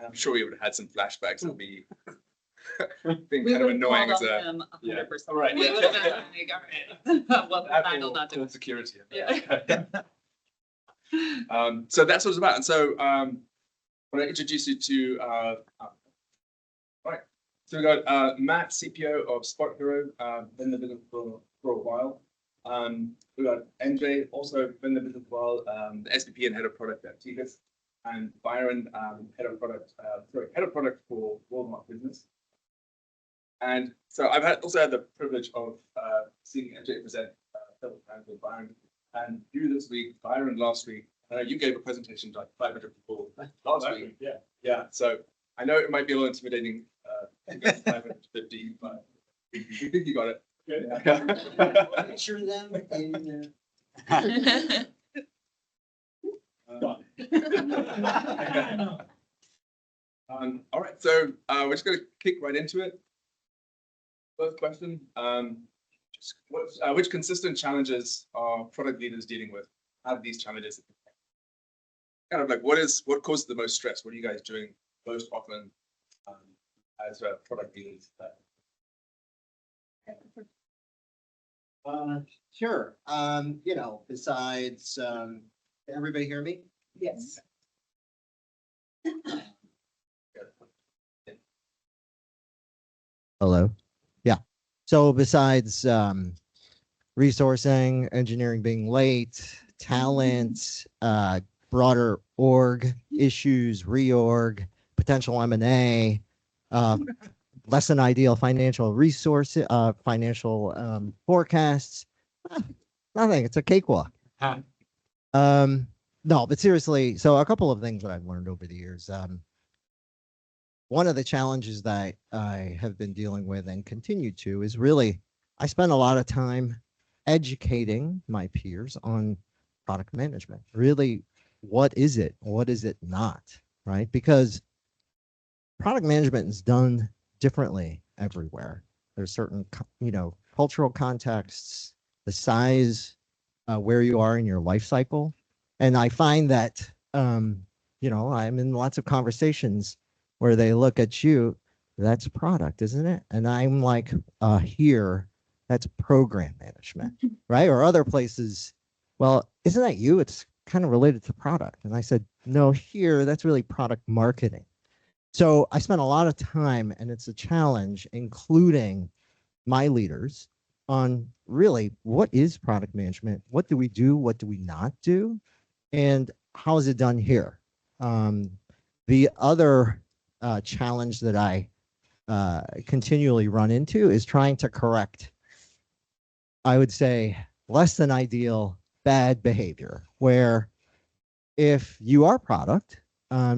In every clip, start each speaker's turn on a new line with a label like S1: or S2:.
S1: I'm sure we would have had some flashbacks of me being kind of annoying as a.
S2: Him 100%.
S1: Right.
S2: We would have been like, all right. Well, Nigel not doing.
S1: Security.
S2: Yeah.
S1: So that's what it's about. And so I want to introduce you to right. So we got Matt, CPO of Spot Hero, been in the business for a while. We got NJ, also been in the business for a while, the SVP and head of product at Tigris, and Bryon, head of product for Walmart Business. And so I've also had the privilege of seeing NJ present several times with Bryon. And you this week, Byron last week, you gave a presentation to like 500 people last week. Yeah. So I know it might be a little intimidating, 550, but we think you got it.
S3: Yeah. Picture them in.
S1: All right, so we're just going to kick right into it. First question. Which consistent challenges are product leaders dealing with? How do these challenges kind of like what causes the most stress? What are you guys doing most often as product leaders?
S3: Sure. Besides, can everybody hear me?
S2: Yes.
S3: Hello. Yeah. So besides resourcing, engineering being late, talent, broader org issues, reorg, potential M&A, less than ideal financial resources, financial forecasts, nothing. It's a cakewalk. No, but seriously, so a couple of things that I've learned over the years. One of the challenges that I have been dealing with and continue to is really, I spend a lot of time educating my peers on product management. Really, what is it? What is it not? Right? Because product management is done differently everywhere. There's certain, cultural contexts, the size, where you are in your life cycle. And I find that, I'm in lots of conversations where they look at you, that's a product, isn't it? And I'm like, here, that's program management, right? Or other places, well, isn't that you? It's kind of related to product. And I said, no, here, that's really product marketing. So I spent a lot of time, and it's a challenge, including my leaders, on really what is product management? What do we do? What do we not do? And how is it done here? The other challenge that I continually run into is trying to correct, I would say, less than ideal bad behavior, where if you are product,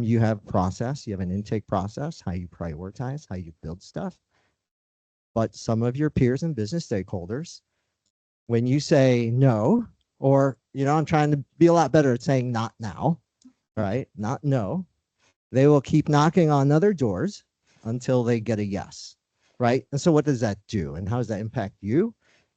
S3: you have process, you have an intake process, how you prioritize, how you build stuff. But some of your peers and business stakeholders, when you say no, or, I'm trying to be a lot better at saying not now, right? Not no. They will keep knocking on other doors until they get a yes, right? And so what does that do? And how does that impact you?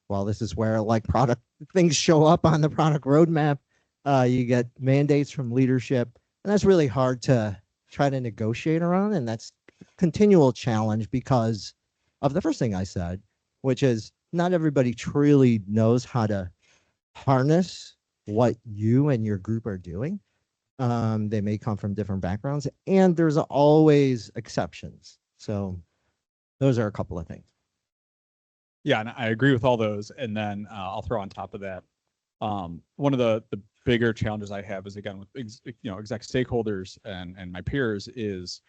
S3: Well, this is where like product things show up on the product roadmap. You get mandates from leadership, and that's really hard to try to negotiate around. And that's a continual challenge because of the first thing I said, which is not everybody truly knows how to harness what you and your group are doing. They may come from different backgrounds, and there's always exceptions. So those are a couple of things.
S4: Yeah, and I agree with all those. And then I'll throw on top of that, one of the bigger challenges I have is, again, with exec stakeholders and my peers is,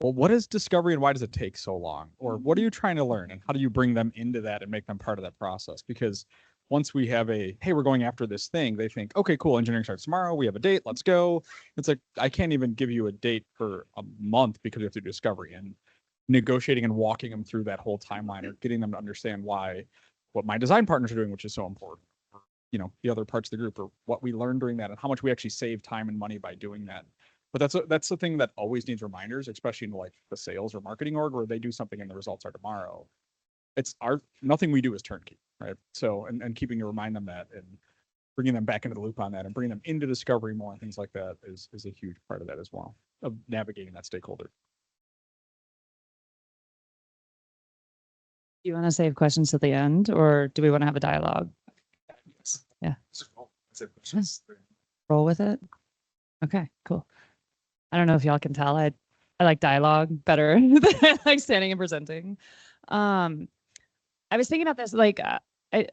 S4: well, what is discovery and why does it take so long? Or what are you trying to learn, and how do you bring them into that and make them part of that process? Because once we have hey, we're going after this thing, they think, okay, cool, engineering starts tomorrow, we have a date, let's go. It's like, I can't even give you a date for a month because we have to do discovery, and negotiating and walking them through that whole timeline, or getting them to understand what my design partners are doing, which is so important, or, the other parts of the group, or what we learned during that, and how much we actually save time and money by doing that. But that's the thing that always needs reminders, especially in like the sales or marketing org, where they do something and the results are tomorrow. Nothing we do is turnkey, right? So, and keeping to remind them that, and bringing them back into the loop on that and bringing them into discovery more and things like that is a huge part of that as well, of navigating that stakeholder.
S2: Do you want to save questions at the end, or do we want to have a dialogue? Yeah. Roll with it. Okay, cool. I don't know if y'all can tell. I like dialogue better than I like standing and presenting. I was thinking about this, like,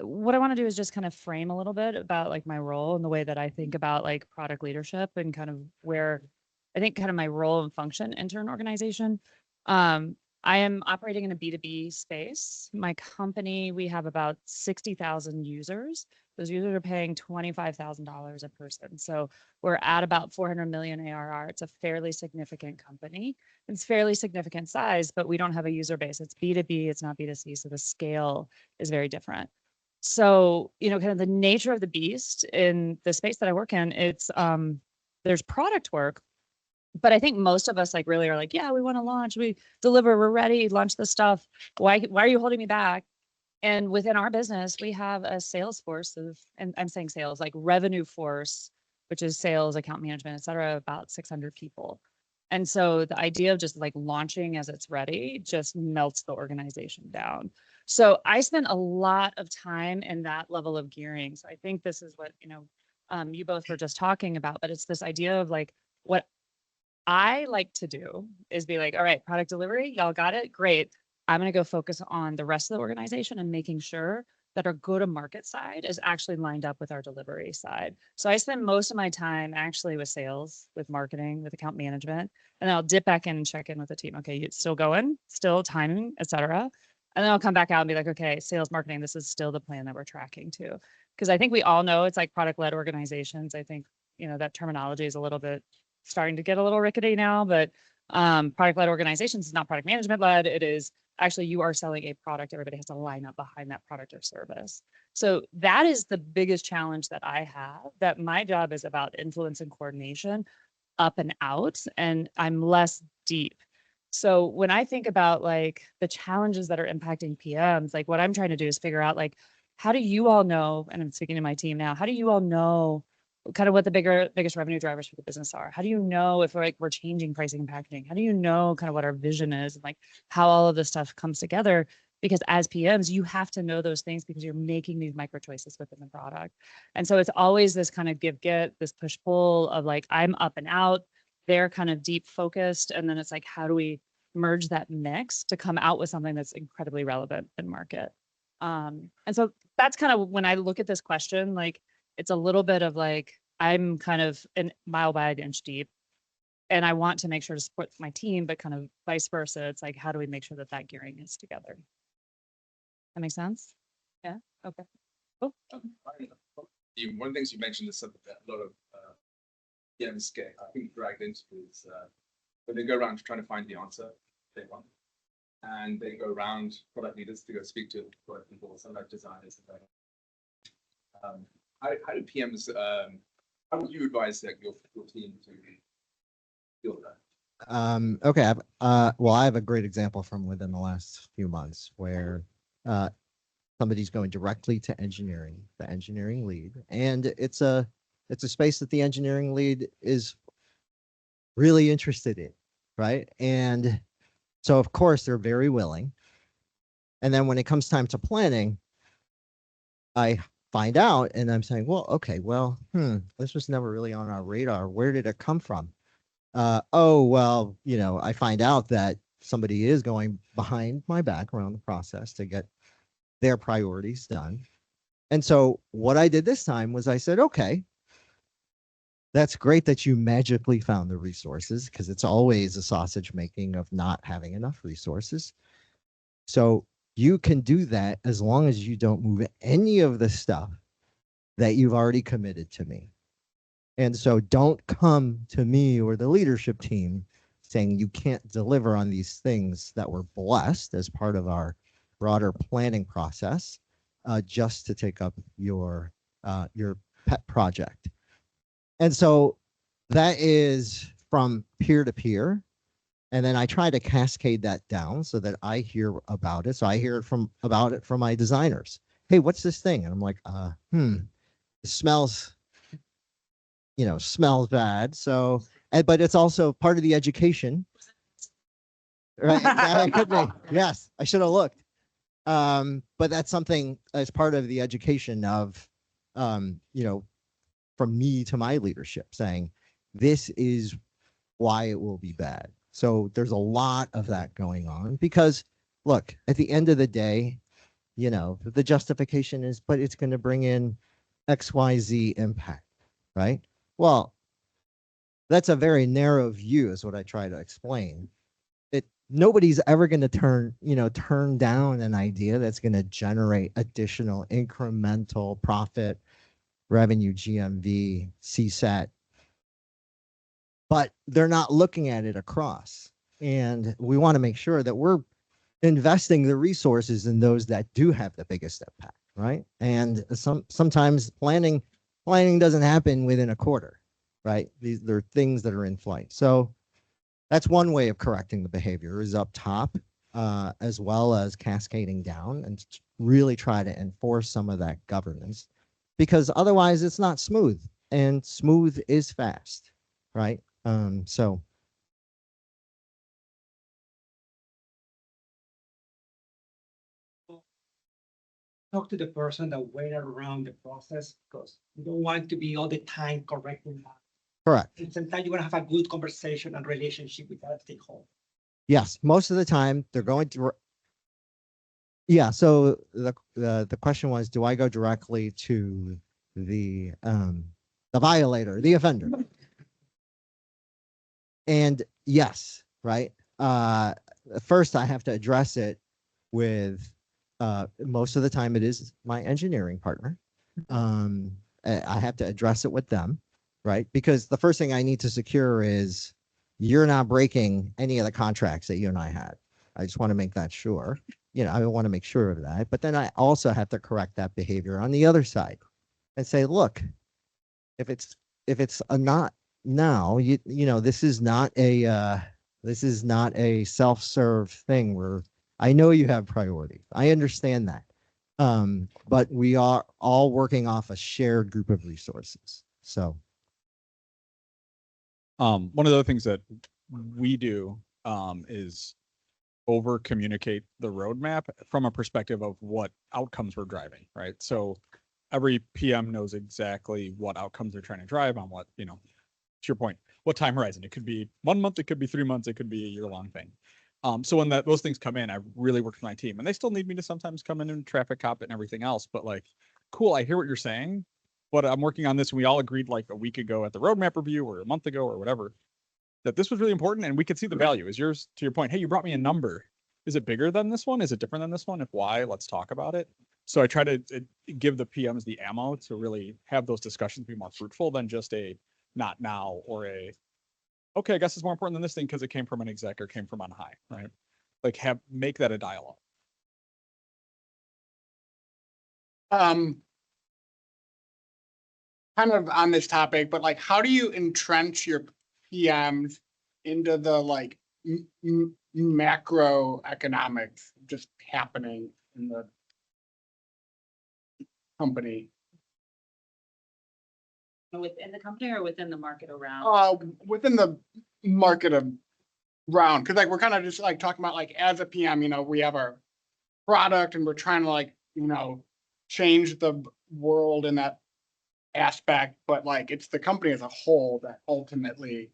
S2: what I want to do is just kind of frame a little bit about like my role and the way that I think about like product leadership and kind of where I think kind of my role and function enter an organization. I am operating in a B2B space. My company, we have about 60,000 users. Those users are paying $25,000 a person. So we're at about 400 million ARR. It's a fairly significant company. It's fairly significant size, but we don't have a user base. It's B2B, it's not B2C. So the scale is very different. So, you know, kind of the nature of the beast in the space that I work in, it's there's product work. But I think most of us like really are like, yeah, we want to launch, we deliver, we're ready, launch the stuff. Why are you holding me back? And within our business, we have a sales force of, and I'm saying sales, like revenue force, which is sales, account management, et cetera, about 600 people. And so the idea of just like launching as it's ready just melts the organization down. So I spent a lot of time in that level of gearing. So I think this is what, you know, you both were just talking about, but it's this idea of like, what I like to do is be like, all right, product delivery, y'all got it, great. I'm going to go focus on the rest of the organization and making sure that our go-to-market side is actually lined up with our delivery side. So I spend most of my time actually with sales, with marketing, with account management, and then I'll dip back in and check in with the team. Okay, it's still going, still timing, et cetera. And then I'll come back out and be like, okay, sales, marketing, this is still the plan that we're tracking to. Because I think we all know it's like product-led organizations. I think, you know, that terminology is a little bit starting to get a little rickety now, but product-led organizations is not product management-led. It is actually you are selling a product. Everybody has to line up behind that product or service. So that is the biggest challenge that I have, that my job is about influence and coordination up and out, and I'm less deep. So when I think about like the challenges that are impacting PMs, like what I'm trying to do is figure out like, how do you all know, and I'm speaking to my team now, how do you all know kind of what the biggest revenue drivers for the business are? How do you know if we're changing pricing and packaging? How do you know kind of what our vision is and like how all of this stuff comes together? Because as PMs, you have to know those things because you're making these micro choices within the product. And so it's always this kind of get, this push pull of like, I'm up and out, they're kind of deep focused. And then it's like, how do we merge that mix to come out with something that's incredibly relevant in market? And so that's kind of when I look at this question, like, it's a little bit of like, I'm kind of a mile wide, inch deep, and I want to make sure to support my team, but kind of vice versa. It's like, how do we make sure that that gearing is together? That makes sense? Yeah. Okay. Cool.
S1: One of the things you mentioned is something that a lot of PMs get, I think, dragged into is when they go around trying to find the answer they want, and they go around product leaders to go speak to product people, some like designers. How do PMs? How would you advise like your team to deal with that?
S3: Okay. Well, I have a great example from within the last few months where somebody's going directly to engineering, the engineering lead, and it's a space that the engineering lead is really interested in, right? And so, of course, they're very willing. And then when it comes time to planning, I find out and I'm saying, well, okay, well, this was never really on our radar. Where did it come from? Oh, well, you know, I find out that somebody is going behind my back around the process to get their priorities done. And so what I did this time was I said, okay, that's great that you magically found the resources, because it's always a sausage making of not having enough resources. So you can do that as long as you don't move any of the stuff that you've already committed to me. And so don't come to me or the leadership team saying you can't deliver on these things that were blessed as part of our broader planning process, just to take up your pet project. And so that is from peer to peer. And then I try to cascade that down so that I hear about it. So I hear about it from my designers. Hey, what's this thing? And I'm like, smells, smells bad. So, but it's also part of the education. Right. It could be. Yes. I should have looked. But that's something as part of the education of, from me to my leadership saying, this is why it will be bad. So there's a lot of that going on because look, at the end of the day, the justification is, but it's going to bring in XYZ impact, right? Well, that's a very narrow view is what I try to explain. Nobody's ever going to turn down an idea that's going to generate additional incremental profit, revenue, GMV, CSAT, but they're not looking at it across. And we want to make sure that we're investing the resources in those that do have the biggest impact, right? And sometimes planning doesn't happen within a quarter, right? These are things that are in flight. So that's one way of correcting the behavior is up top, as well as cascading down and really try to enforce some of that governance because otherwise it's not smooth and smooth is fast, right? So.
S5: Talk to the person that went around the process because you don't want to be all the time correcting that.
S3: Correct.
S5: And sometimes you want to have a good conversation and relationship with that stakeholder.
S3: Yes, most of the time they're going to. Yeah. So the question was, do I go directly to the violator, the offender? And yes, right. First, I have to address it with. Most of the time, it is my engineering partner. I have to address it with them. Right? Because the first thing I need to secure is you're not breaking any of the contracts that you and I had. I just want to make that sure. I want to make sure of that. But then I also have to correct that behavior on the other side and say, look, if it's a not now, this is not a self-serve thing where I know you have priorities. I understand that. But we are all working off a shared group of resources. So.
S4: One of the other things that we do is over communicate the roadmap from a perspective of what outcomes we're driving, right? So every PM knows exactly what outcomes they're trying to drive on what, to your point, what time horizon. It could be 1 month, it could be 3 months, it could be a year-long thing. So when those things come in, I really work with my team and they still need me to sometimes come in and traffic cop it and everything else, but like, cool, I hear what you're saying. But I'm working on this and we all agreed like a week ago at the roadmap review or a month ago or whatever, that this was really important and we could see the value. Is yours, to your point, hey, you brought me a number. Is it bigger than this one? Is it different than this one? If why, let's talk about it. So I try to give the PMs the ammo to really have those discussions be more fruitful than just a not now or a, okay, I guess it's more important than this thing because it came from an exec or came from on high, right? Like make that a dialogue.
S6: Kind of on this topic, but like, how do you entrench your PMs into the like macroeconomics just happening in the company?
S7: Within the company or within the market around?
S6: Within the market around, because like we're kind of just like talking about like as a PM, we have our product and we're trying to like, change the world in that aspect, but like it's the company as a whole that ultimately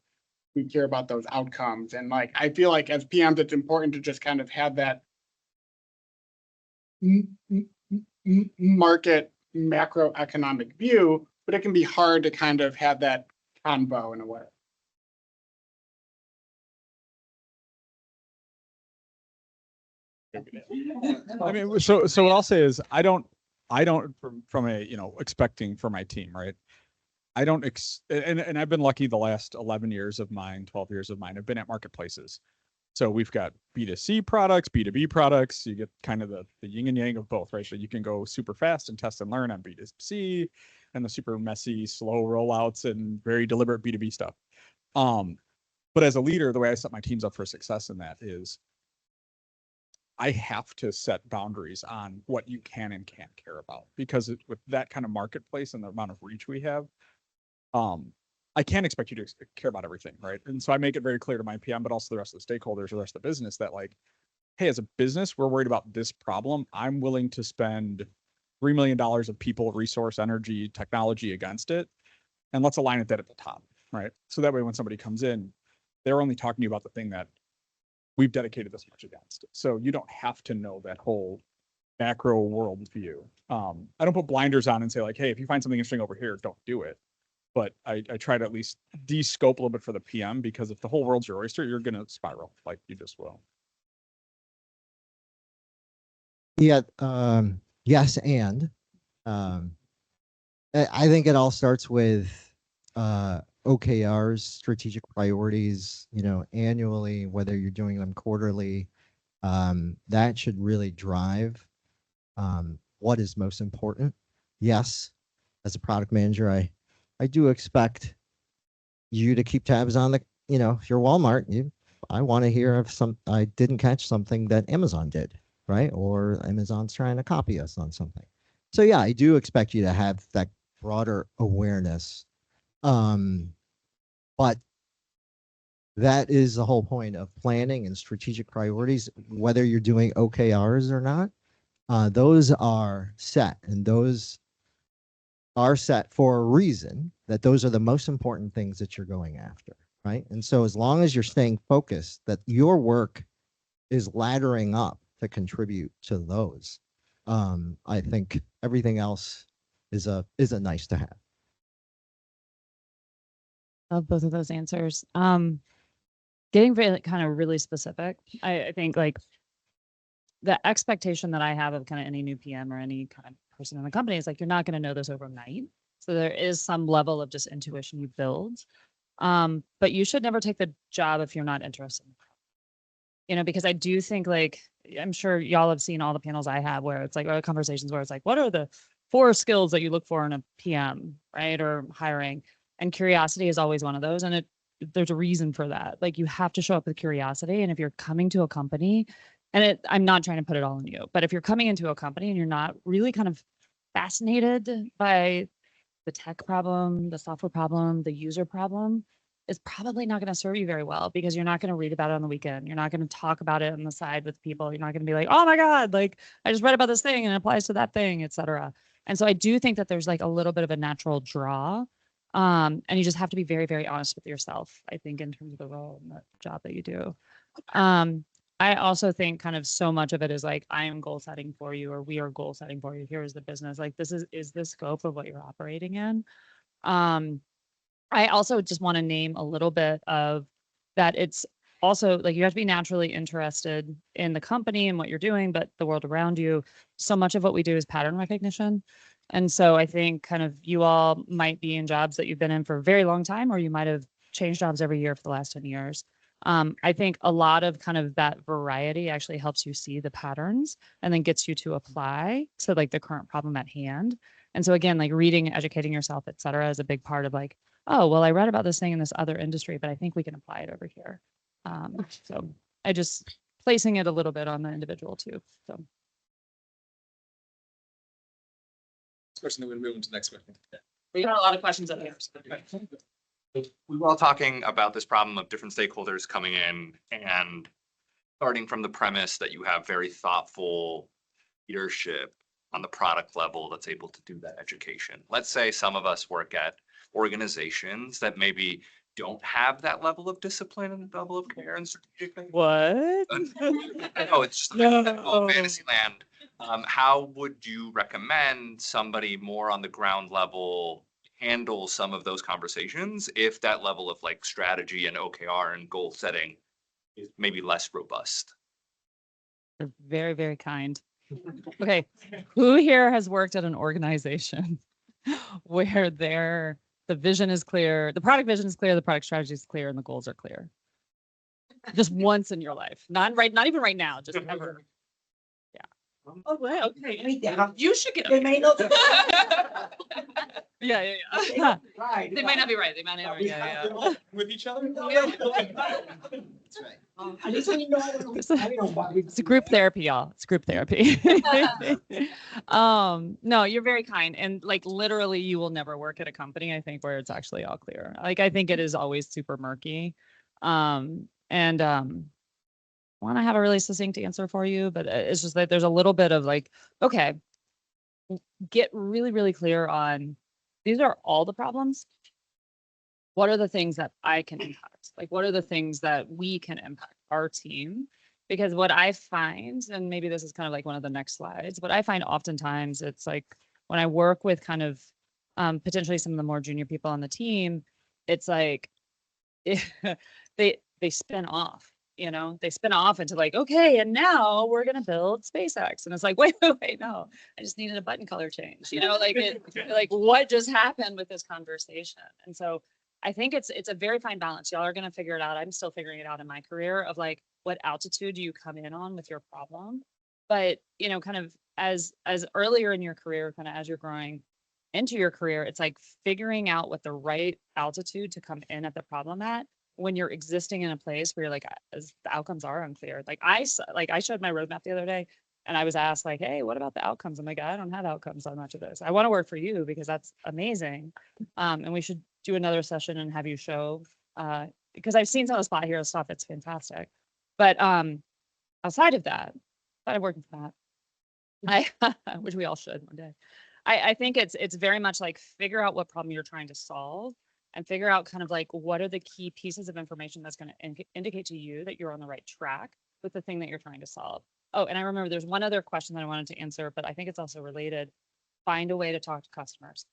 S6: we care about those outcomes. And like I feel like as PMs, it's important to just kind of have that market macroeconomic view, but it can be hard to kind of have that convo in a way.
S4: I mean, so what I'll say is I don't from a, expecting for my team, right? I don't, and I've been lucky the last 11 years of mine, 12 years of mine have been at marketplaces. So we've got B2C products, B2B products. You get kind of the yin and yang of both, right? So you can go super fast and test and learn on B2C and the super messy, slow rollouts and very deliberate B2B stuff. But as a leader, the way I set my teams up for success in that is I have to set boundaries on what you can and can't care about, because with that kind of marketplace and the amount of reach we have, I can't expect you to care about everything, right? And so I make it very clear to my PM, but also the rest of the stakeholders, the rest of the business, that like, hey, as a business, we're worried about this problem. I'm willing to spend $3 million of people, resource, energy, technology against it. And let's align it that at the top, right? So that way, when somebody comes in, they're only talking to you about the thing that we've dedicated this much against. So you don't have to know that whole macro world view. I don't put blinders on and say like, hey, if you find something interesting over here, don't do it. But I try to at least de-scope a little bit for the PM, because if the whole world's your oyster, you're going to spiral like you just will.
S3: Yeah. Yes. And I think it all starts with OKRs, strategic priorities, annually, whether you're doing them quarterly. That should really drive what is most important. Yes, as a product manager, I do expect you to keep tabs on if you're Walmart, I want to hear if I didn't catch something that Amazon did, right? Or Amazon's trying to copy us on something. So yeah, I do expect you to have that broader awareness. But that is the whole point of planning and strategic priorities, whether you're doing OKRs or not. Those are set, and those are set for a reason, that those are the most important things that you're going after, right? And so as long as you're staying focused, that your work is laddering up to contribute to those, I think everything else is a nice to have.
S2: Love both of those answers. Getting really kind of really specific. I think like the expectation that I have of kind of any new PM or any kind of person in the company is like, you're not going to know this overnight. So there is some level of just intuition you build. But you should never take the job if you're not interested. Because I do think like, I'm sure y'all have seen all the panels I have where it's like, or conversations where it's like, what are the 4 skills that you look for in a PM, right? Or hiring. And curiosity is always one of those. And there's a reason for that. Like you have to show up with curiosity. And if you're coming to a company, and I'm not trying to put it all on you, but if you're coming into a company and you're not really kind of fascinated by the tech problem, the software problem, the user problem, it's probably not going to serve you very well, because you're not going to read about it on the weekend. You're not going to talk about it on the side with people. You're not going to be like, oh my God, like I just read about this thing and it applies to that thing, et cetera. And so I do think that there's like a little bit of a natural draw. And you just have to be very, very honest with yourself, I think, in terms of the role and the job that you do. I also think kind of so much of it is like, I am goal setting for you, or we are goal setting for you. Here is the business. Like this is the scope of what you're operating in. I also just want to name a little bit of that. It's also like, you have to be naturally interested in the company and what you're doing, but the world around you. So much of what we do is pattern recognition. And so I think kind of you all might be in jobs that you've been in for a very long time, or you might have changed jobs every year for the last 10 years. I think a lot of kind of that variety actually helps you see the patterns and then gets you to apply to like the current problem at hand. And so again, like reading, educating yourself, et cetera, is a big part of like, oh, well, I read about this thing in this other industry, but I think we can apply it over here. So I just placing it a little bit on the individual too. So.
S1: Question, then we'll move on to the next question.
S7: We got a lot of questions up here.
S8: We were all talking about this problem of different stakeholders coming in, and starting from the premise that you have very thoughtful leadership on the product level that's able to do that education. Let's say some of us work at organizations that maybe don't have that level of discipline and level of care and strategic thinking.
S2: What?
S8: No, it's just
S2: No.
S8: fantasy land. How would you recommend somebody more on the ground level handle some of those conversations if that level of like strategy and OKR and goal setting is maybe less robust?
S2: You're very, very kind. Okay. Who here has worked at an organization where the vision is clear, the product vision is clear, the product strategy is clear, and the goals are clear? Just once in your life. Not even right now, just ever. Yeah.
S7: Oh, wow, okay.
S5: I mean, they have,
S7: You should get.
S5: they may not.
S2: Yeah.
S5: Right.
S2: They might not be right. They might not be. Yeah.
S4: With each other?
S5: At least we know, I know what we.
S2: It's a group therapy, y'all. It's group therapy. No, you're very kind. And like literally you will never work at a company, I think, where it's actually all clear. Like I think it is always super murky. Want to have a really succinct answer for you, but it's just that there's a little bit of like, okay, get really, really clear on these are all the problems. What are the things that I can impact? Like, what are the things that we can impact our team? Because what I find, and maybe this is kind of like one of the next slides, what I find oftentimes it's like when I work with kind of potentially some of the more junior people on the team, it's like they spin off. They spin off into like, okay, and now we're gonna build SpaceX, and it's like, wait, no, I just needed a button color change. Like what just happened with this conversation? And so I think it's a very fine balance. Y'all are gonna figure it out. I'm still figuring it out in my career of like, what altitude do you come in on with your problem? But kind of as earlier in your career, kind of as you're growing into your career, it's like figuring out what the right altitude to come in at the problem at when you're existing in a place where you're like, as the outcomes are unclear. Like I showed my roadmap the other day and I was asked like, hey, what about the outcomes? I'm like, I don't have outcomes on much of this. I want to work for you because that's amazing. And we should do another session and have you show, because I've seen some of the Spot Hero stuff. It's fantastic. But outside of that, I'm working for that. Which we all should one day. I think it's very much like figure out what problem you're trying to solve and figure out kind of like what are the key pieces of information that's going to indicate to you that you're on the right track with the thing that you're trying to solve. Oh, and I remember there's one other question that I wanted to answer, but I think it's also related. Find a way to talk to customers.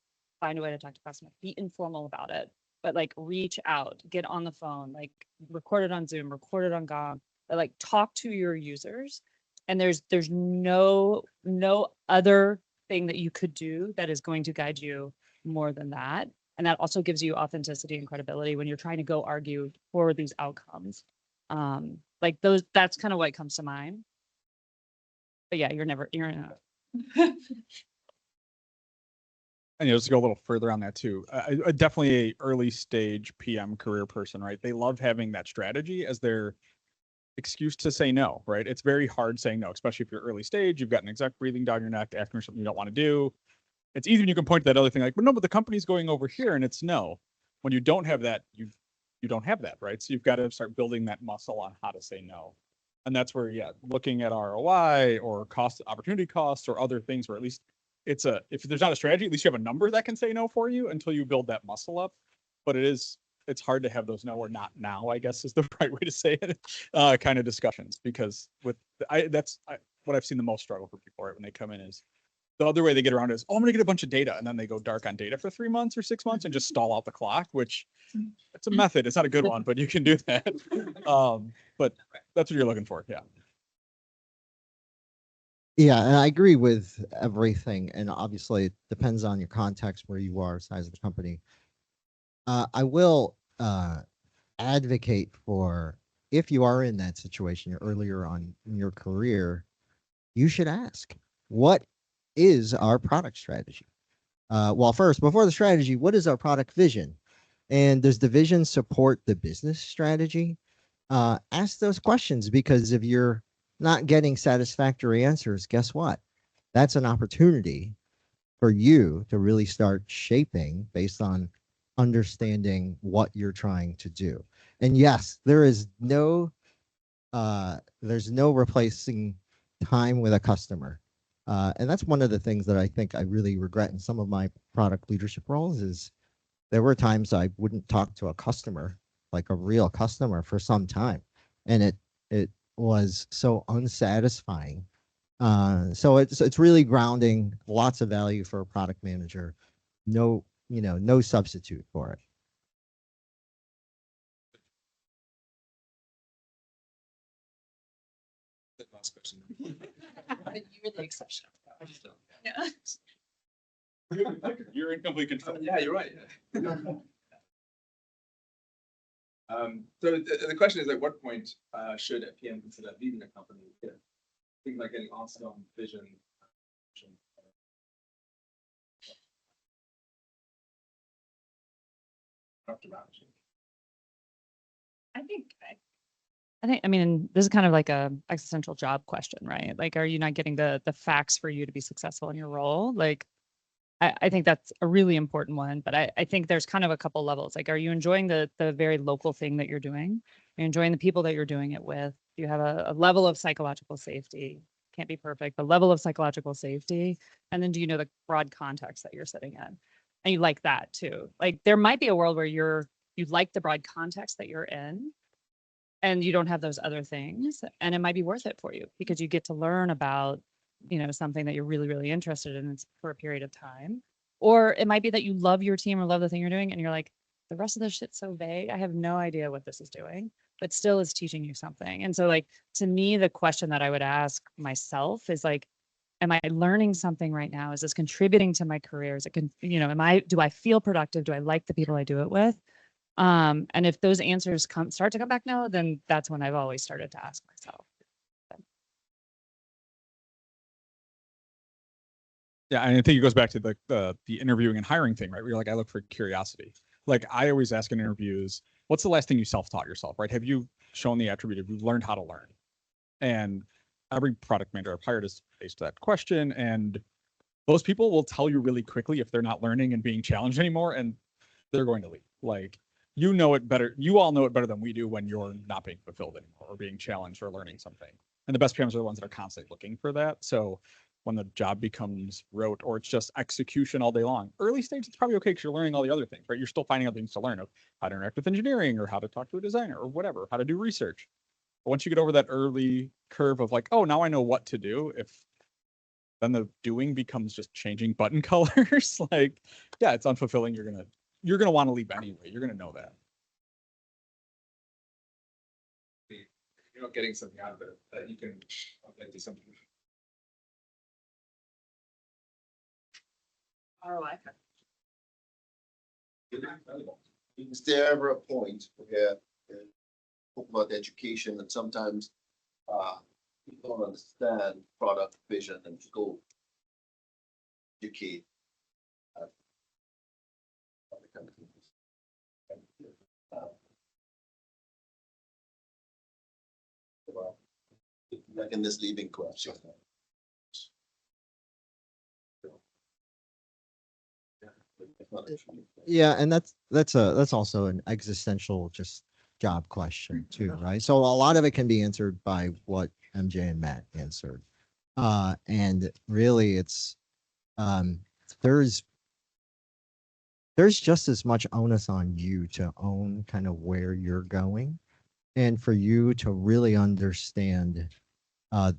S2: Be informal about it, but like reach out, get on the phone, like record it on Zoom, record it on GOM, but like talk to your users. And there's no other thing that you could do that is going to guide you more than that. And that also gives you authenticity and credibility when you're trying to go argue for these outcomes. That's kind of what comes to mind. But yeah, you're
S4: And just to go a little further on that too, definitely a early stage PM career person, right? They love having that strategy as their excuse to say no, right? It's very hard saying no, especially if you're early stage, you've got an exec breathing down your neck, asking for something you don't want to do. It's easy when you can point to that other thing like, but no, but the company's going over here and it's no. When you don't have that, you don't have that, right? So you've got to start building that muscle on how to say no. And that's where, yeah, looking at ROI or opportunity costs or other things where at least if there's not a strategy, at least you have a number that can say no for you until you build that muscle up. But it's hard to have those no or not now, I guess is the right way to say it, kind of discussions, because that's what I've seen the most struggle for people, right? When they come in is the other way they get around is, oh, I'm gonna get a bunch of data. And then they go dark on data for 3 months or 6 months and just stall out the clock, which it's a method. It's not a good one, but you can do that. But that's what you're looking for. Yeah.
S3: Yeah, and I agree with everything. And obviously it depends on your context, where you are, size of the company. I will advocate for, if you are in that situation, you're earlier on in your career, you should ask, what is our product strategy? Well, first, before the strategy, what is our product vision? And does the vision support the business strategy? Ask those questions, because if you're not getting satisfactory answers, guess what? That's an opportunity for you to really start shaping based on understanding what you're trying to do. And yes, there's no replacing time with a customer. And that's one of the things that I think I really regret in some of my product leadership roles is there were times I wouldn't talk to a customer, like a real customer, for some time. And it was so unsatisfying. So it's really grounding, lots of value for a product manager. No substitute for it.
S1: Last question.
S7: You're the exception.
S2: Yeah.
S4: You're in complete control.
S1: Yeah, you're right. So the question is, at what point should a PM consider leaving a company? Yeah. things like getting asked on vision.
S2: I mean, this is kind of like a existential job question, right? Like, are you not getting the facts for you to be successful in your role? Like, I think that's a really important one, but I think there's kind of a couple levels. Like, are you enjoying the very local thing that you're doing? Are you enjoying the people that you're doing it with? Do you have a level of psychological safety? Can't be perfect, but level of psychological safety. And then do you know the broad context that you're sitting in? And you like that too. Like, there might be a world where you like the broad context that you're in, and you don't have those other things, and it might be worth it for you because you get to learn about, something that you're really, really interested in for a period of time. Or it might be that you love your team or love the thing you're doing, and you're like, the rest of this shit's so vague. I have no idea what this is doing, but still is teaching you something. And so, like, to me, the question that I would ask myself is like, am I learning something right now? Is this contributing to my career? Is it, do I feel productive? Do I like the people I do it with? And if those answers start to come back no, then that's when I've always started to ask myself.
S4: Yeah, and I think it goes back to the interviewing and hiring thing, right? Where you're like, I look for curiosity. Like, I always ask in interviews, what's the last thing you self-taught yourself, right? Have you shown the attribute? Have you learned how to learn? And every product manager I've hired is faced that question. And those people will tell you really quickly if they're not learning and being challenged anymore, and they're going to leave. Like, you know it better. You all know it better than we do when you're not being fulfilled anymore or being challenged or learning something. And the best PMs are the ones that are constantly looking for that. So when the job becomes rote or it's just execution all day long, early stage, it's probably okay because you're learning all the other things, right? You're still finding other things to learn of how to interact with engineering or how to talk to a designer or whatever, how to do research. But once you get over that early curve of like, oh, now I know what to do, then the doing becomes just changing button colors. Like, yeah, it's unfulfilling. You're gonna want to leave anyway. You're gonna know that.
S1: You're not getting something out of it that you can do something.
S7: ROI.
S9: Is there ever a point where talk about education and sometimes people don't understand product vision and scope? Educate. Other kind of things. Like in this leaving question.
S3: Yeah, and that's also an existential just job question too, right? So a lot of it can be answered by what MJ and Matt answered. And really it's there's just as much onus on you to own kind of where you're going and for you to really understand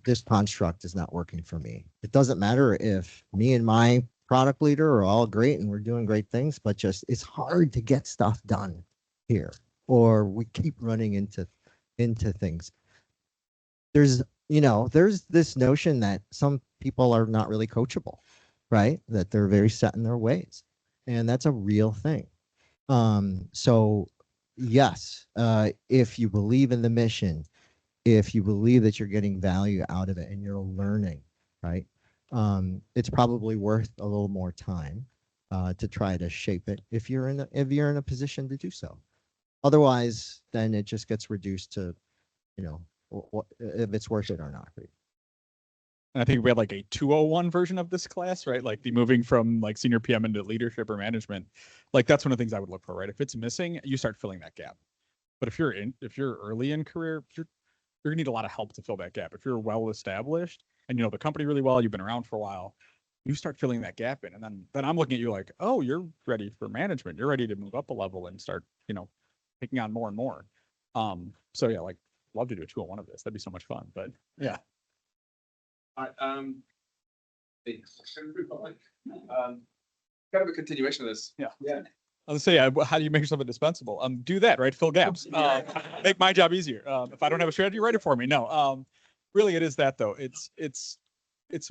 S3: this construct is not working for me. It doesn't matter if me and my product leader are all great and we're doing great things, but just it's hard to get stuff done here, or we keep running into things. There's this notion that some people are not really coachable, right? That they're very set in their ways, and that's a real thing. So yes, if you believe in the mission, if you believe that you're getting value out of it and you're learning, right? It's probably worth a little more time to try to shape it if you're in a position to do so. Otherwise, then it just gets reduced to, if it's worth it or not.
S4: And I think we had like a 201 version of this class, right? Like the moving from like senior PM into leadership or management. Like, that's one of the things I would look for, right? If it's missing, you start filling that gap. But if you're early in career, you're gonna need a lot of help to fill that gap. If you're well established and you know the company really well, you've been around for a while, you start filling that gap in. And then I'm looking at you like, oh, you're ready for management. You're ready to move up a level and start, taking on more and more. So yeah, like, love to do a 201 of this. That'd be so much fun. But yeah.
S1: All right, kind of a continuation of this.
S4: Yeah.
S1: Yeah.
S4: I was gonna say, how do you make yourself indispensable? Do that, right? Fill gaps. Make my job easier. If I don't have a strategy, write it for me. No, really, it is that though. It's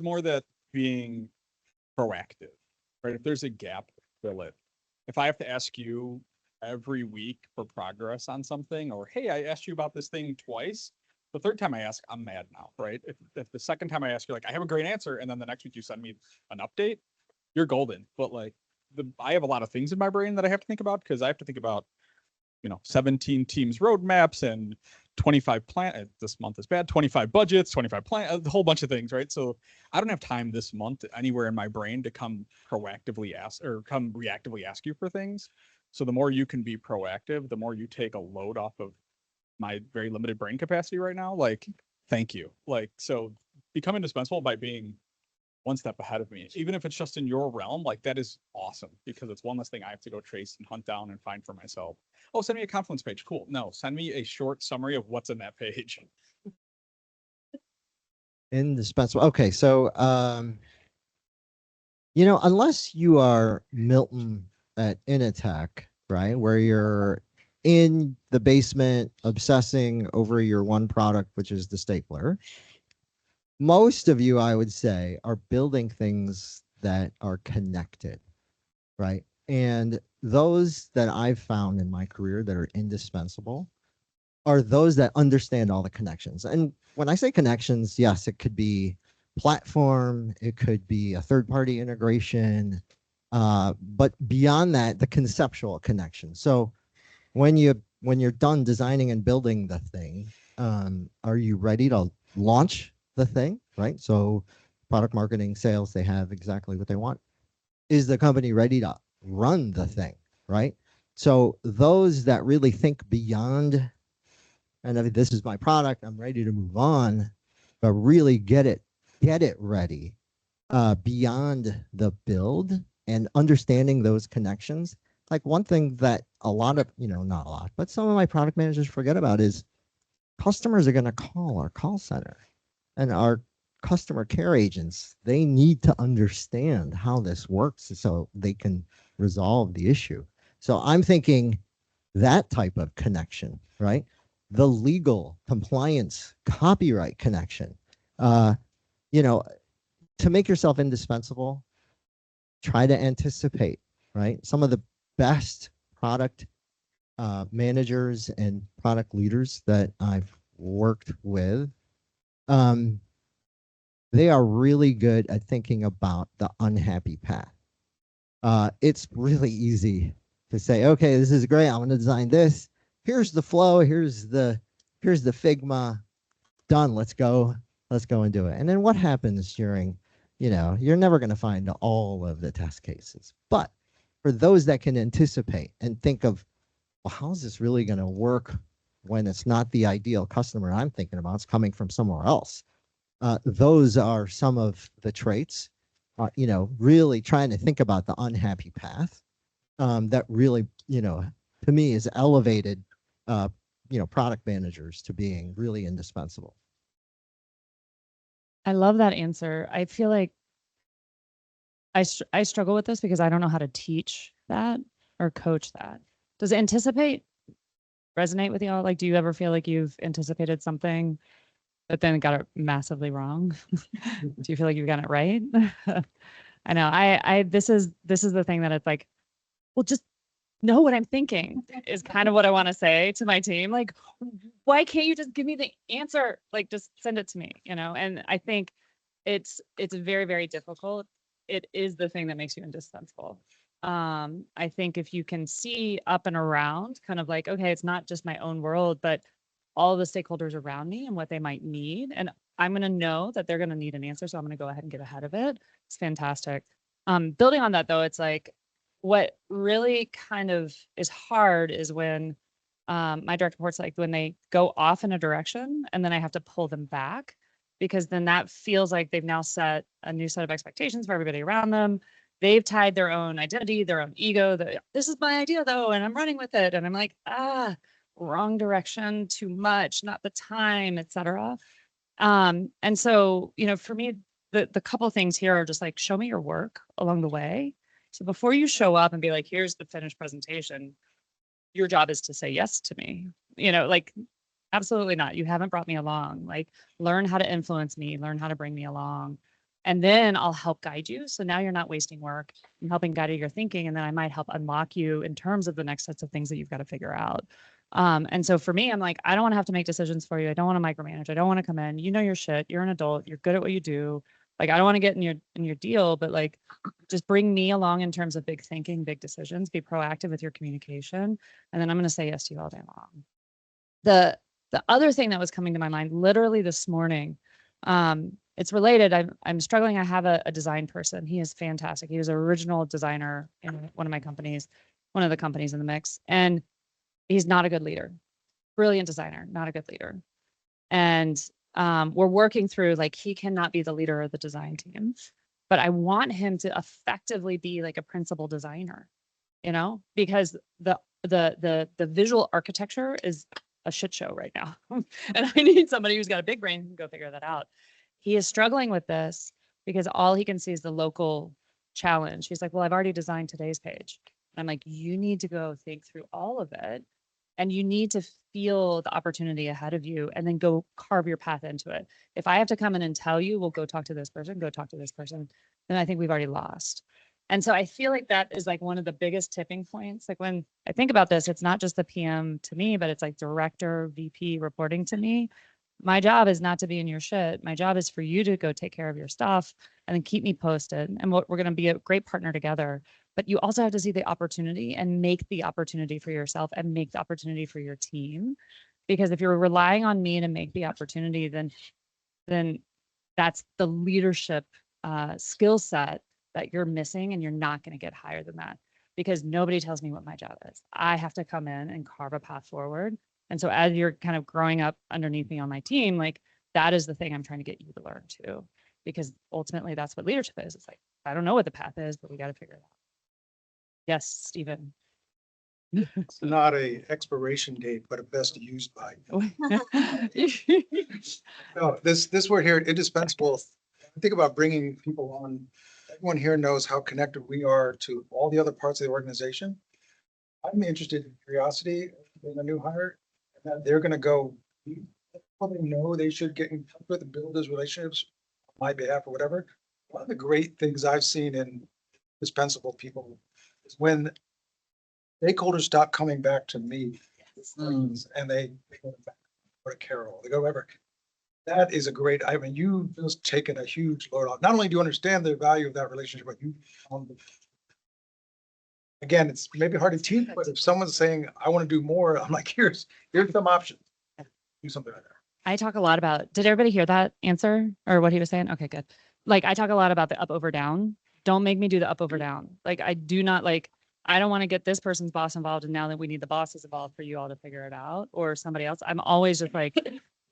S4: more that being proactive, right? If there's a gap, fill it. If I have to ask you every week for progress on something, or hey, I asked you about this thing twice, the third time I ask, I'm mad now, right? If the second time I ask, you're like, I have a great answer, and then the next week you send me an update, you're golden. But like I have a lot of things in my brain that I have to think about because I have to think about, 17 teams roadmaps and 25 this month is bad, 25 budgets, 25 plan, a whole bunch of things, right? So I don't have time this month anywhere in my brain to come proactively ask or come reactively ask you for things. So the more you can be proactive, the more you take a load off of my very limited brain capacity right now. Like, thank you. Like, so become indispensable by being one step ahead of me, even if it's just in your realm. Like, that is awesome because it's one less thing I have to go trace and hunt down and find for myself. Oh, send me a Confluence page. Cool. No, send me a short summary of what's in that page.
S3: Indispensable. Okay, so unless you are Milton at Initech, right, where you're in the basement obsessing over your one product, which is the stapler, most of you, I would say, are building things that are connected, right? And those that I've found in my career that are indispensable are those that understand all the connections. And when I say connections, yes, it could be platform, it could be a third-party integration, but beyond that, the conceptual connection. So when you're done designing and building the thing, are you ready to launch the thing, right? So product marketing, sales, they have exactly what they want. Is the company ready to run the thing, right? So those that really think beyond, and I mean, this is my product, I'm ready to move on, but really get it ready beyond the build and understanding those connections. Like one thing that a lot of, not a lot, but some of my product managers forget about is customers are going to call our call center and our customer care agents. They need to understand how this works so they can resolve the issue. So I'm thinking that type of connection, right? The legal compliance, copyright connection, to make yourself indispensable, try to anticipate, right? Some of the best product managers and product leaders that I've worked with, they are really good at thinking about the unhappy path. It's really easy to say, okay, this is great. I'm going to design this. Here's the flow. Here's the Figma. Done. Let's go and do it. And then what happens during, you're never going to find all of the test cases. But for those that can anticipate and think of, well, how is this really going to work when it's not the ideal customer I'm thinking about, it's coming from somewhere else. Those are some of the traits, really trying to think about the unhappy path that really, to me is elevated, product managers to being really indispensable.
S2: I love that answer. I feel like I struggle with this because I don't know how to teach that or coach that. Does anticipate resonate with y'all? Like, do you ever feel like you've anticipated something but then got it massively wrong? Do you feel like you've gotten it right? I know. This is the thing that it's like, well, just know what I'm thinking is kind of what I want to say to my team. Like, why can't you just give me the answer? Like, just send it to me, And I think it's very, very difficult. It is the thing that makes you indispensable. I think if you can see up and around, kind of like, okay, it's not just my own world, but all the stakeholders around me and what they might need. And I'm going to know that they're going to need an answer. So I'm going to go ahead and get ahead of it. It's fantastic. Building on that though, it's like, what really kind of is hard is when my direct reports, like when they go off in a direction and then I have to pull them back, because then that feels like they've now set a new set of expectations for everybody around them. They've tied their own identity, their own ego, that this is my idea though, and I'm running with it. And I'm like, wrong direction, too much, not the time, etc. And so, for me, the couple of things here are just like, show me your work along the way. So before you show up and be like, here's the finished presentation, your job is to say yes to me. Like, absolutely not. You haven't brought me along. Like, learn how to influence me, learn how to bring me along. And then I'll help guide you. So now you're not wasting work. I'm helping guide your thinking. And then I might help unlock you in terms of the next sets of things that you've got to figure out. And so for me, I'm like, I don't want to have to make decisions for you. I don't want to micromanage. I don't want to come in. You know your shit. You're an adult. You're good at what you do. Like, I don't want to get in your deal, but like, just bring me along in terms of big thinking, big decisions. Be proactive with your communication, and then I'm going to say yes to you all day long. The other thing that was coming to my mind literally this morning, it's related. I'm struggling. I have a design person. He is fantastic. He was an original designer in one of my companies, one of the companies in the mix, and he's not a good leader. Brilliant designer, not a good leader. And we're working through, like, he cannot be the leader of the design team, but I want him to effectively be like a principal designer, you know, because the visual architecture is a shit show right now. And I need somebody who's got a big brain who can go figure that out. He is struggling with this because all he can see is the local challenge. He's like, well, I've already designed today's page. I'm like, you need to go think through all of it. And you need to feel the opportunity ahead of you and then go carve your path into it. If I have to come in and tell you, well, go talk to this person, then I think we've already lost. And so I feel like that is like one of the biggest tipping points. Like, when I think about this, it's not just the PM to me, but it's like director, VP reporting to me. My job is not to be in your shit. My job is for you to go take care of your stuff and then keep me posted. And we're going to be a great partner together. But you also have to see the opportunity and make the opportunity for yourself and make the opportunity for your team. Because if you're relying on me to make the opportunity, then that's the leadership skill set that you're missing, and you're not going to get higher than that, because nobody tells me what my job is. I have to come in and carve a path forward. And so as you're kind of growing up underneath me on my team, like, that is the thing I'm trying to get you to learn too, because ultimately that's what leadership is. It's like, I don't know what the path is, but we got to figure it out. Yes, Stephen.
S10: It's not a expiration date, but a best used by. No, this word here, indispensable. Think about bringing people on. Everyone here knows how connected we are to all the other parts of the organization. I'm interested in curiosity in a new hire, and that they're going to go. Well, they know they should get in touch with and build those relationships on my behalf or whatever. One of the great things I've seen in dispensable people is when stakeholders stop coming back to me and they go back to Carol, they go wherever. That is a great, I mean, you've just taken a huge load off. Not only do you understand the value of that relationship, but you, again, it's maybe hard to teach, but if someone's saying, I want to do more, I'm like, here's some options. Do something like that.
S2: I talk a lot about, did everybody hear that answer or what he was saying? Okay, good. Like, I talk a lot about the up, over, down. Don't make me do the up, over, down. Like, I do not like, I don't want to get this person's boss involved, and now that we need the bosses involved for you all to figure it out, or somebody else. I'm always just like,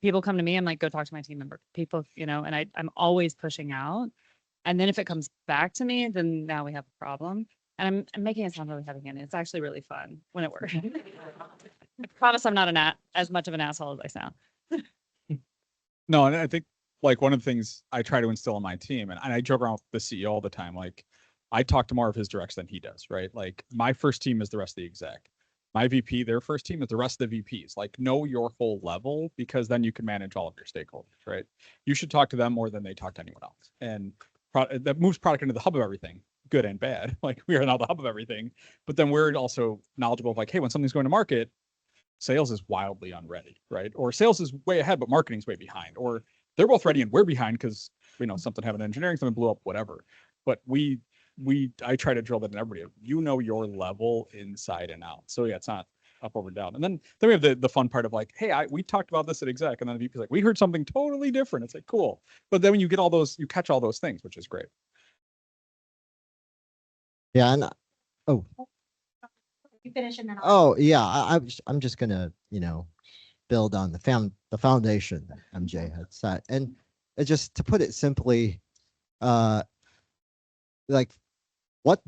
S2: people come to me, I'm like, go talk to my team member. People, you know, and I'm always pushing out. And then if it comes back to me, then now we have a problem. And I'm making it sound really heavy handed. It's actually really fun when it works. I promise I'm not as much of an asshole as I sound.
S4: No, and I think, like, one of the things I try to instill in my team, and I joke around with the CEO all the time, like, I talk to more of his directs than he does, right? Like, my first team is the rest of the exec. My VP, their first team is the rest of the VPs. Like, know your whole level, because then you can manage all of your stakeholders, right? You should talk to them more than they talk to anyone else. And that moves product into the hub of everything, good and bad. Like, we are now the hub of everything, but then we're also knowledgeable of, like, hey, when something's going to market, sales is wildly unready, right? Or sales is way ahead, but marketing's way behind, or they're both ready and we're behind because, you know, something happened in engineering, something blew up, whatever. But I try to drill that in everybody. You know your level inside and out. So yeah, it's not up, over, down. And then we have the fun part of, like, hey, we talked about this at exec, and then the VP's like, we heard something totally different. It's like, cool. But then when you get all those, you catch all those things, which is great.
S3: Yeah. And
S7: You finish and then
S3: oh yeah, I'm just gonna, you know, build on the foundation that MJ had set, and just to put it simply, like, what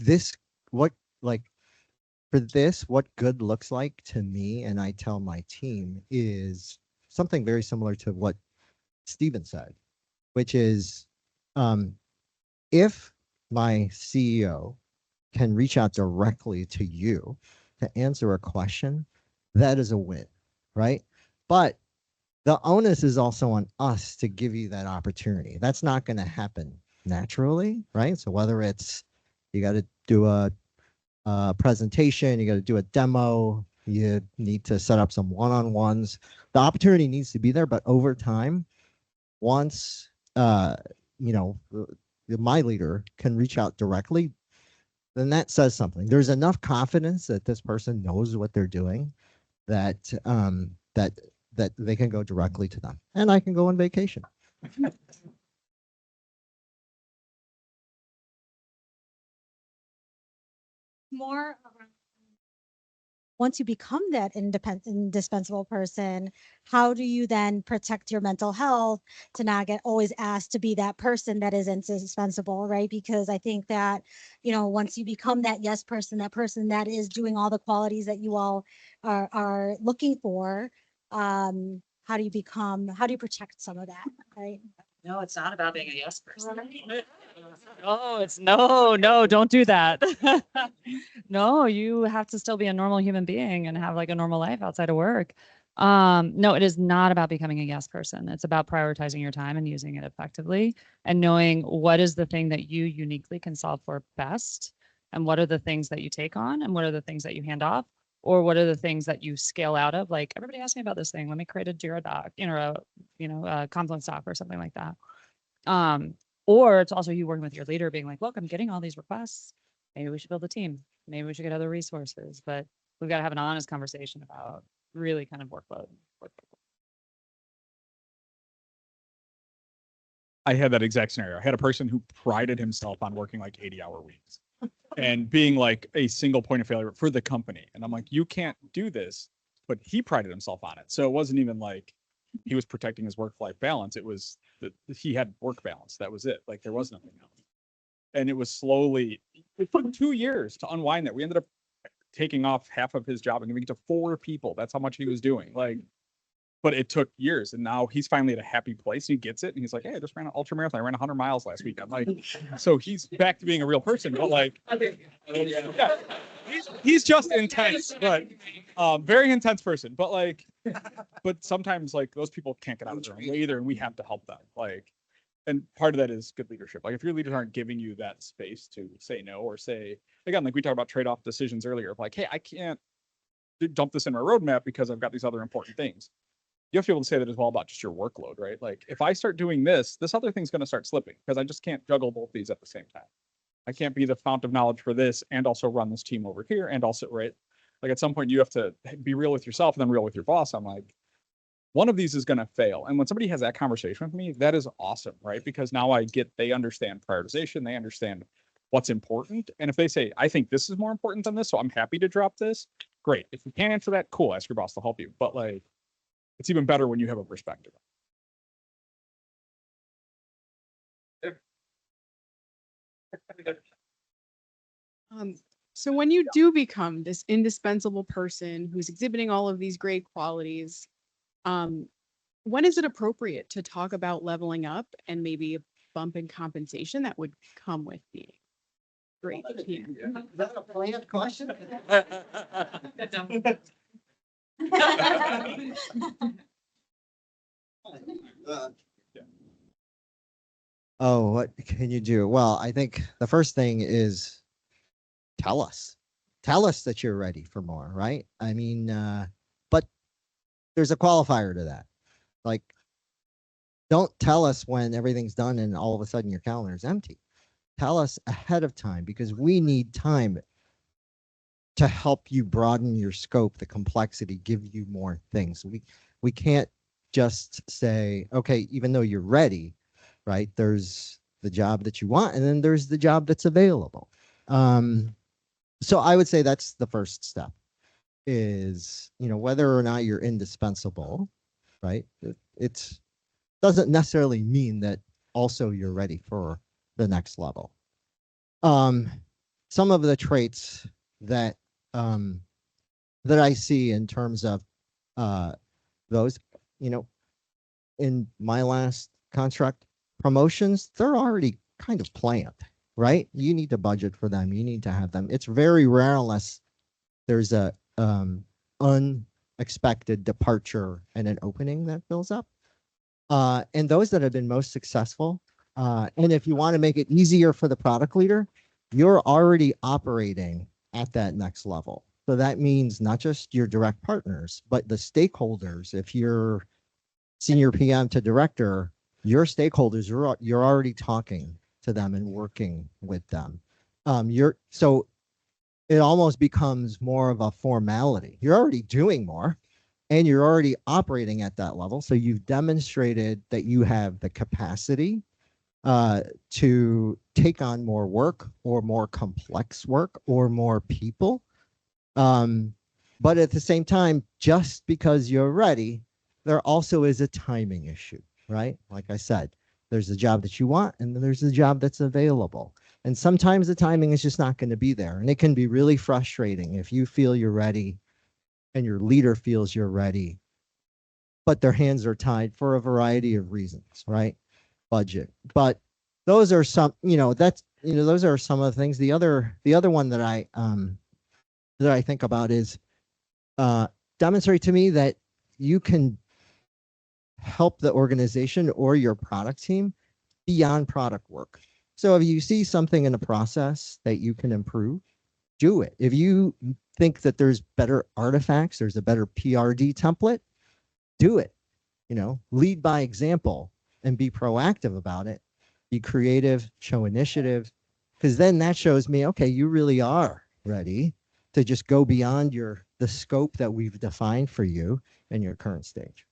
S3: good looks like to me, and I tell my team, is something very similar to what Stephen said, which is, if my CEO can reach out directly to you to answer a question, that is a win, right? But the onus is also on us to give you that opportunity. That's not going to happen naturally, right? So whether it's you got to do a presentation, you got to do a demo, You need to set up some one-on-ones. The opportunity needs to be there, but over time, once you know, my leader can reach out directly, then that says something. There's enough confidence that this person knows what they're doing, that that they can go directly to them, and I can go on vacation.
S11: More around- once you become that indispensable person, how do you then protect your mental health to not get always asked to be that person that is indispensable, right? Because I think that, you know, once you become that yes person, that person that is doing all the qualities that you all are looking for, how do you protect some of that, right?
S7: No, it's not about being a yes person.
S2: No, don't do that. No, you have to still be a normal human being and have like a normal life outside of work. No, it is not about becoming a yes person. It's about prioritizing your time and using it effectively and knowing what is the thing that you uniquely can solve for best, and what are the things that you take on, and what are the things that you hand off, or what are the things that you scale out of. Like, everybody asked me about this thing. Let me create a Jira doc, a Confluence doc or something like that. Or it's also you working with your leader being like, look, I'm getting all these requests. Maybe we should build a team. Maybe we should get other resources, but we've got to have an honest conversation about really kind of workload.
S4: I had that exact scenario. I had a person who prided himself on working like 80-hour weeks and being like a single point of failure for the company. And I'm like, you can't do this, but he prided himself on it. So it wasn't even like he was protecting his work-life balance. It was that he had work balance. That was it. Like, there was nothing else. And it was slowly, it took 2 years to unwind that. We ended up taking off half of his job and giving it to 4 people. That's how much he was doing. Like, but it took years, and now he's finally at a happy place. He gets it, and he's like, hey, I just ran an ultra marathon. I ran 100 miles last week. I'm like, so he's back to being a real person, but like, yeah, he's just intense, but very intense person. But like, but sometimes like those people can't get out of their own way either, and we have to help them. Like, and part of that is good leadership. Like, if your leaders aren't giving you that space to say no, or say, again, like we talked about trade-off decisions earlier, of like, hey, I can't dump this in my roadmap because I've got these other important things. You have to be able to say that as well about just your workload, right? Like, if I start doing this other thing's going to start slipping because I just can't juggle both these at the same time. I can't be the fount of knowledge for this and also run this team over here, and also, right? Like, at some point you have to be real with yourself and then real with your boss. I'm like, one of these is going to fail. And when somebody has that conversation with me, that is awesome, right? Because now they understand prioritization, they understand what's important. And if they say, I think this is more important than this, so I'm happy to drop this, great. If you can't answer that, cool, ask your boss to help you. But like, it's even better when you have a perspective.
S12: So when you do become this indispensable person who's exhibiting all of these great qualities, when is it appropriate to talk about leveling up and maybe a bump in compensation that would come with being great?
S3: Is that a planned question? Oh, what can you do? Well, I think the first thing is tell us that you're ready for more, right? I mean, but there's a qualifier to that. Like, don't tell us when everything's done and all of a sudden your calendar is empty. Tell us ahead of time, because we need time to help you broaden your scope, the complexity, give you more things. We can't just say, okay, even though you're ready, right? There's the job that you want, and then there's the job that's available. So I would say that's the first step, is, whether or not you're indispensable, right? It doesn't necessarily mean that also you're ready for the next level. Some of the traits that I see in terms of those, in my last contract, promotions, they're already kind of planned, right? You need to budget for them. You need to have them. It's very rare unless there's a unexpected departure and an opening that fills up. And those that have been most successful, and if you want to make it easier for the product leader, you're already operating at that next level. So that means not just your direct partners, but the stakeholders. If you're senior PM to director, your stakeholders, you're already talking to them and working with them. So it almost becomes more of a formality. You're already doing more and you're already operating at that level. So you've demonstrated that you have the capacity to take on more work or more complex work or more people. But at the same time, just because you're ready, there also is a timing issue, right? Like I said, there's a job that you want and then there's a job that's available. And sometimes the timing is just not going to be there. And it can be really frustrating if you feel you're ready and your leader feels you're ready, but their hands are tied for a variety of reasons, right? Budget. But those are some, those are some of the things. The other one that I think about is demonstrate to me that you can help the organization or your product team beyond product work. So if you see something in a process that you can improve, do it. If you think that there's better artifacts, there's a better PRD template, do it. Lead by example and be proactive about it. Be creative, show initiative, because then that shows me, okay, you really are ready to just go beyond the scope that we've defined for you in your current stage.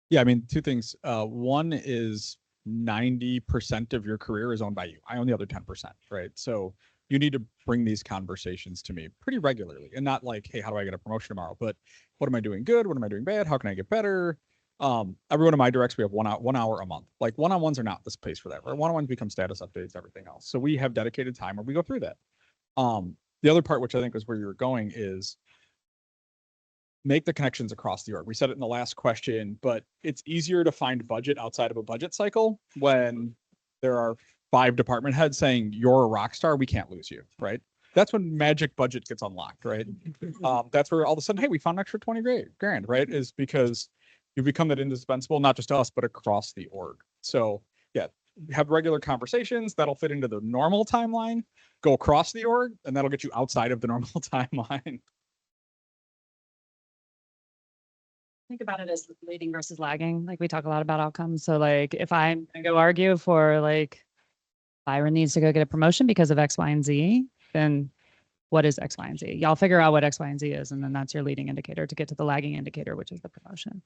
S4: Yeah, I mean, two things. One is 90% of your career is owned by you. I own the other 10%, right? So you need to bring these conversations to me pretty regularly and not like, hey, how do I get a promotion tomorrow? But what am I doing good? What am I doing bad? How can I get better? Every one of my directs, we have 1 hour a month. Like one-on-ones are not this place for that, right? One-on-ones become status updates, everything else. So we have dedicated time where we go through that. The other part, which I think was where you were going, is make the connections across the org. We said it in the last question, but it's easier to find budget outside of a budget cycle when there are 5 department heads saying you're a rock star, we can't lose you, right? That's when magic budget gets unlocked, right? That's where all of a sudden, hey, we found an extra 20 grand, right? Is because you become that indispensable, not just to us, but across the org. So yeah, have regular conversations that'll fit into the normal timeline, go across the org, and that'll get you outside of the normal timeline.
S2: Think about it as leading versus lagging. Like we talk a lot about outcomes. So like if I'm gonna go argue for like Byron needs to go get a promotion because of X, Y, and Z, then what is X, Y, and Z? Y'all figure out what X, Y, and Z is, and then that's your leading indicator to get to the lagging indicator, which is the promotion.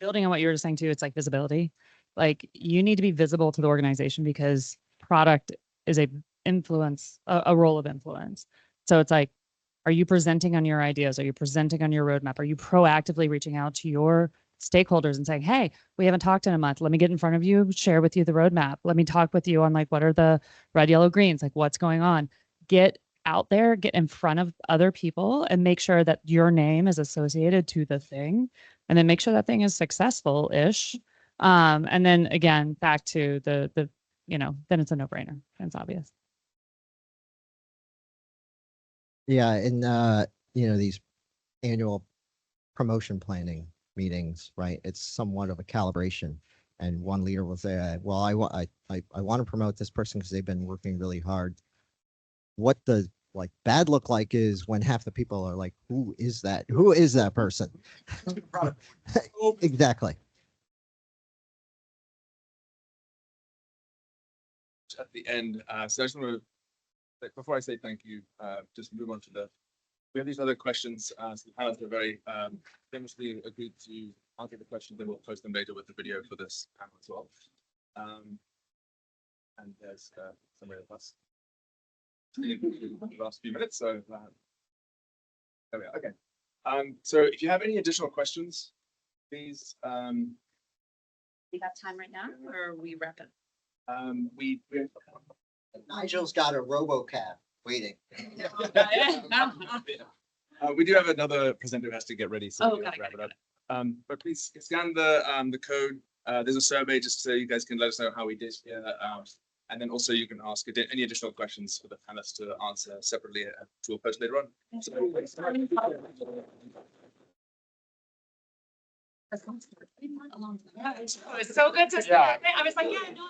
S2: Building on what you were just saying too, it's like visibility. Like you need to be visible to the organization because product is a role of influence. So it's like, are you presenting on your ideas? Are you presenting on your roadmap? Are you proactively reaching out to your stakeholders and saying, hey, we haven't talked in a month. Let me get in front of you, share with you the roadmap. Let me talk with you on like, what are the red, yellow, greens? Like what's going on? Get out there, get in front of other people and make sure that your name is associated to the thing and then make sure that thing is successful-ish. And then again, back to the then it's a no-brainer. It's obvious.
S3: Yeah, and these annual promotion planning meetings, right? It's somewhat of a calibration. And one leader will say, well, I want to promote this person because they've been working really hard. What the bad look like is when half the people are like, who is that? Who is that person? Exactly.
S1: At the end, so I just want to, before I say thank you, just move on to we have these other questions. So the panelists are very famously agreed to answer the questions, and we'll post them later with the video for this panel as well. And there's somebody of us in the last few minutes. So there we are. Okay. So if you have any additional questions, please.
S7: We have time right now, or are we wrapping?
S3: Nigel's got a RoboCab waiting.
S1: We do have another presenter who has to get ready, so
S7: Oh,
S1: we'll
S7: got it,
S1: wrap it up. But please scan the code. There's a survey just so you guys can let us know how we did. And then also you can ask any additional questions for the panelists to answer separately to a post later on.
S7: It was so good to see. I was like, yeah, no.